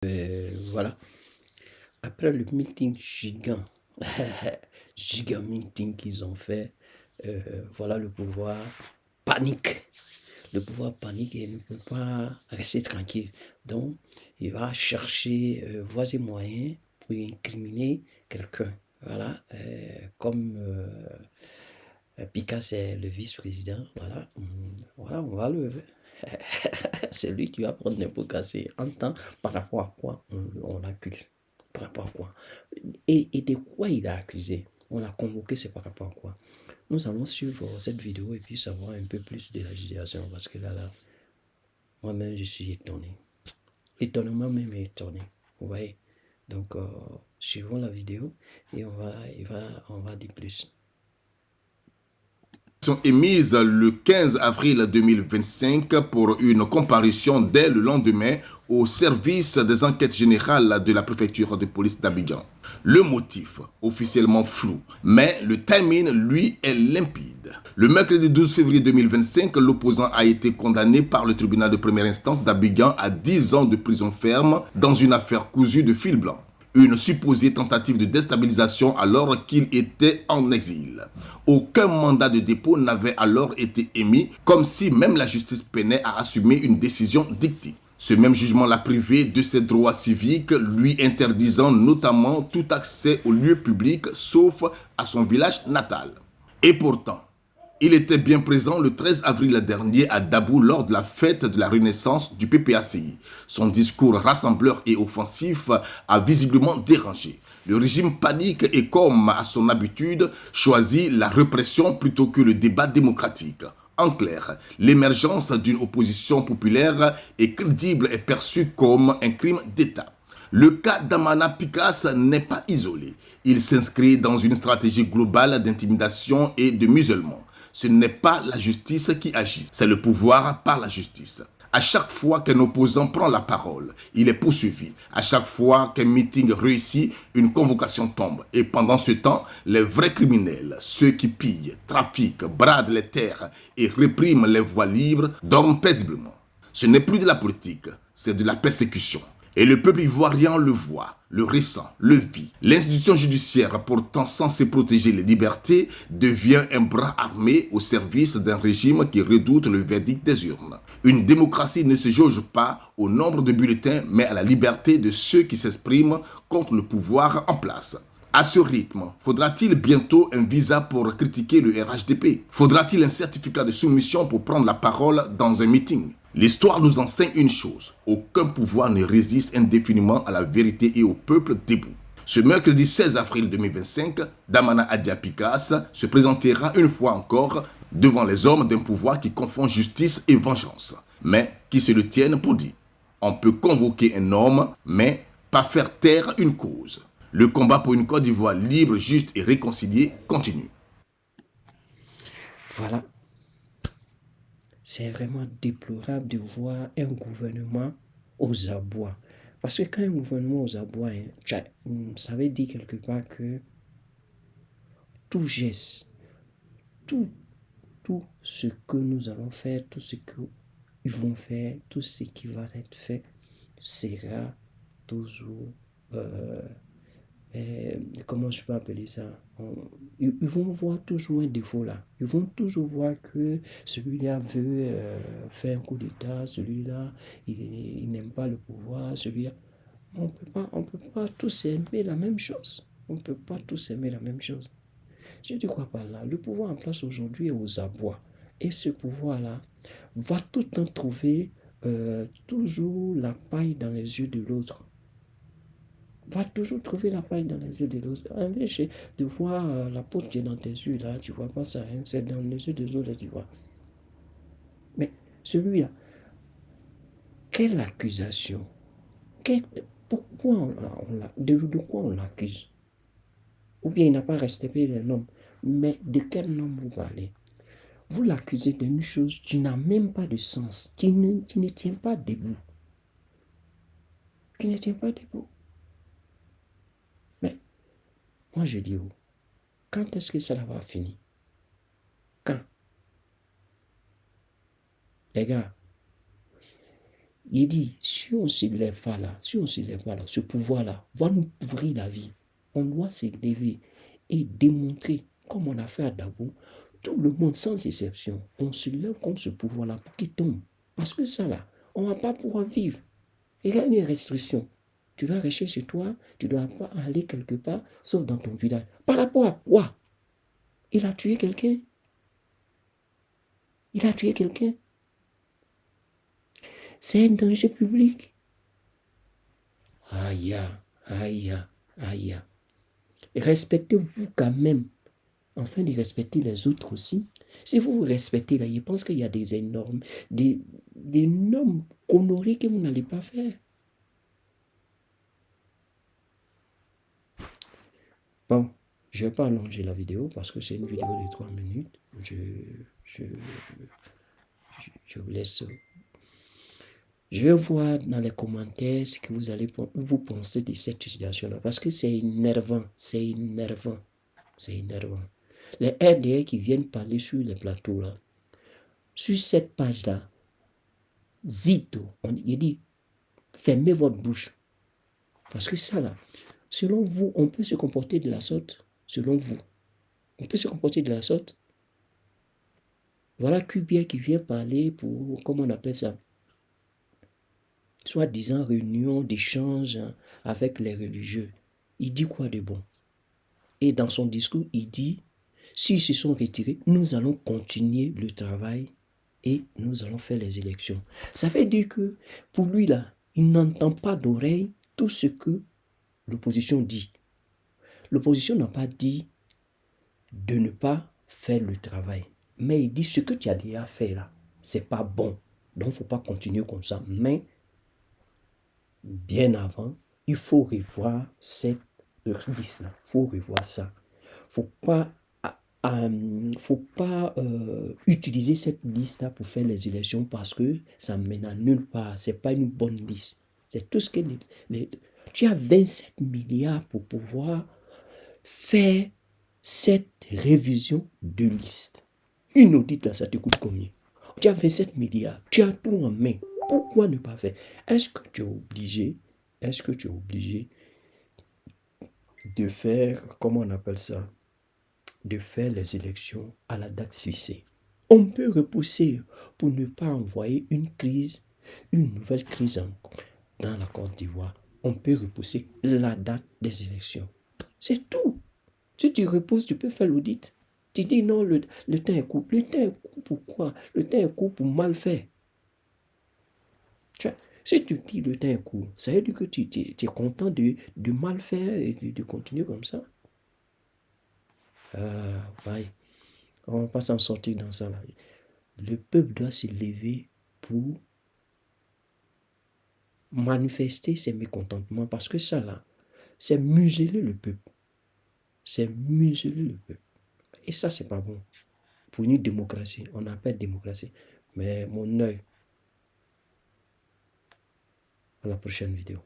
Voilà. Après le meeting giga meeting qu'ils ont fait, voilà le pouvoir panique. Le pouvoir panique et ne peut pas rester tranquille. Donc, il va chercher voies et moyens pour incriminer quelqu'un. Voilà, comme Pika, c'est le vice-président. Voilà, voilà, on va le. C'est lui qui va prendre les pots cassés. En temps, par rapport à quoi on l'accuse? Par rapport à quoi? Et de quoi il a accusé? On l'a convoqué, c'est par rapport à quoi? Nous allons suivre cette vidéo et puis savoir un peu plus de la situation parce que là, moi-même, je suis étonné. Étonnement même étonné. Vous voyez? Donc, suivons la vidéo et on va dire plus. Émise le 15 avril 2025 pour une comparution dès le lendemain au service des enquêtes générales de la préfecture de police d'Abidjan. Le motif, officiellement flou, mais le timing, lui, est limpide. Le mercredi 12 février 2025, l'opposant a été condamné par le tribunal de première instance d'Abidjan à 10 ans de prison ferme dans une affaire cousue de fil blanc. Une supposée tentative de déstabilisation alors qu'il était en exil. Aucun mandat de dépôt n'avait alors été émis, comme si même la justice peinait à assumer une décision dictée. Ce même jugement l'a privé de ses droits civiques, lui interdisant notamment tout accès aux lieux publics, sauf à son village natal. Et pourtant, il était bien présent le 13 avril dernier à Dabou lors de la fête de la renaissance du PPACI. Son discours rassembleur et offensif a visiblement dérangé. Le régime panique et, comme à son habitude, choisit la répression plutôt que le débat démocratique. En clair, l'émergence d'une opposition populaire et crédible est perçue comme un crime d'État. Le cas d'Amana Pikas n'est pas isolé. Il s'inscrit dans une stratégie globale d'intimidation et de musulmans. Ce n'est pas la justice qui agit, c'est le pouvoir par la justice. À chaque fois qu'un opposant prend la parole, il est poursuivi. À chaque fois qu'un meeting réussit, une convocation tombe. Et pendant ce temps, les vrais criminels, ceux qui pillent, trafiquent, bradent les terres et répriment les voies libres, dorment paisiblement. Ce n'est plus de la politique, c'est de la persécution. Et le peuple ivoirien le voit, le ressent, le vit. L'institution judiciaire, pourtant censée protéger les libertés, devient un bras armé au service d'un régime qui redoute le verdict des urnes. Une démocratie ne se jauge pas au nombre de bulletins, mais à la liberté de ceux qui s'expriment contre le pouvoir en place. À ce rythme, faudra-t-il bientôt un visa pour critiquer le RHDP? Faudra-t-il un certificat de soumission pour prendre la parole dans un meeting? L'histoire nous enseigne une chose, aucun pouvoir ne résiste indéfiniment à la vérité et au peuple debout. Ce mercredi 16 avril 2025, Damana Adia Pikas se présentera une fois encore devant les hommes d'un pouvoir qui confond justice et vengeance, mais qui se le tiennent pour dit. On peut convoquer un homme, mais pas faire taire une cause. Le combat pour une Côte d'Ivoire libre, juste et réconciliée continue. Voilà. C'est vraiment déplorable de voir un gouvernement aux abois. Parce que quand un gouvernement aux abois, ça veut dire quelque part que tout geste, tout, tout ce que nous allons faire, tout ce qu'ils vont faire, tout ce qui va être fait sera toujours comment je peux appeler ça? Ils vont voir toujours un défaut là. Ils vont toujours voir que celui-là veut faire un coup d'État, celui-là, il n'aime pas le pouvoir, celui-là. On peut pas tous aimer la même chose. On ne peut pas tous aimer la même chose. Je dis quoi par là? Le pouvoir en place aujourd'hui est aux abois. Et ce pouvoir-là va tout le temps trouver toujours la paille dans les yeux de l'autre, va toujours trouver la paille dans les yeux de l'autre. En vez de voir la peau qui est dans tes yeux, là, tu vois pas ça, hein, c'est dans les yeux des autres, tu vois. Mais celui-là, quelle accusation? Pourquoi de quoi on l'accuse? Ou bien il n'a pas respecté les normes. Mais de quel norme vous parlez? Vous l'accusez d'une chose qui n'a même pas de sens, qui ne tient pas debout. Qui ne tient pas debout. Mais moi je dis, oh, quand est-ce que cela va finir? Quand? Les gars, Il dit, si on ne se lève pas là, ce pouvoir-là va nous pourrir la vie. On doit se lever et démontrer, comme on a fait à Dabo, tout le monde sans exception, on se lève contre ce pouvoir-là pour qu'il tombe. Parce que ça là, on ne va pas pouvoir vivre. Il y a une restriction. Tu dois rester chez toi, tu ne dois pas aller quelque part, sauf dans ton village. Par rapport à quoi? Il a tué quelqu'un. Il a tué quelqu'un. C'est un danger public. Aïe, aïe, aïe. Respectez-vous quand même, afin de respecter les autres aussi. Si vous vous respectez là, je pense qu'il y a des énormes, d'énormes conneries que vous n'allez pas faire. Bon, je ne vais pas allonger la vidéo parce que c'est une vidéo de 3 minutes. Je vous laisse. Je vais voir dans les commentaires ce que vous allez vous penser de cette situation-là. Parce que c'est énervant. C'est énervant. C'est énervant. Les RDA qui viennent parler sur les plateaux là. Sur cette page-là, Zito, il dit, fermez votre bouche. Parce que ça là, selon vous, on peut se comporter de la sorte. Selon vous, on peut se comporter de la sorte. Voilà Kubia qui vient parler pour, comment on appelle ça, soi-disant réunion d'échange avec les religieux. Il dit quoi de bon? Et dans son discours, il dit, s'ils se sont retirés, nous allons continuer le travail et nous allons faire les élections. Ça veut dire que pour lui là, il n'entend pas d'oreille tout ce que l'opposition dit. L'opposition n'a pas dit de ne pas faire le travail. Mais il dit ce que tu as déjà fait là, c'est pas bon. Donc il ne faut pas continuer comme ça. Mais bien avant, il faut revoir cette liste-là. Il faut revoir ça. Il ne faut pas utiliser cette liste-là pour faire les élections parce que ça ne mène à nulle part. Ce n'est pas une bonne liste. C'est tout ce que tu as 27 milliards pour pouvoir faire cette révision de liste. Une audite là, ça te coûte combien? Tu as 27 milliards, tu as tout en main. Pourquoi ne pas faire? Est-ce que tu es obligé de faire, comment on appelle ça, de faire les élections à la date fixée? On peut repousser pour ne pas envoyer une nouvelle crise dans la Côte d'Ivoire. On peut repousser la date des élections. C'est tout. Si tu repousses, tu peux faire l'audit. Tu dis non, le temps est court. Le temps est court pourquoi? Le temps est court pour mal faire. Tu vois, si tu dis le temps est court, ça veut dire que tu es content de mal faire et de continuer comme ça. Bye. On ne va pas s'en sortir dans ça. Là. Le peuple doit se lever pour manifester ses mécontentements parce que ça là, c'est museler le peuple. C'est museler le peuple. Et ça, c'est pas bon. Pour une démocratie, on appelle démocratie. Mais mon œil, à la prochaine vidéo.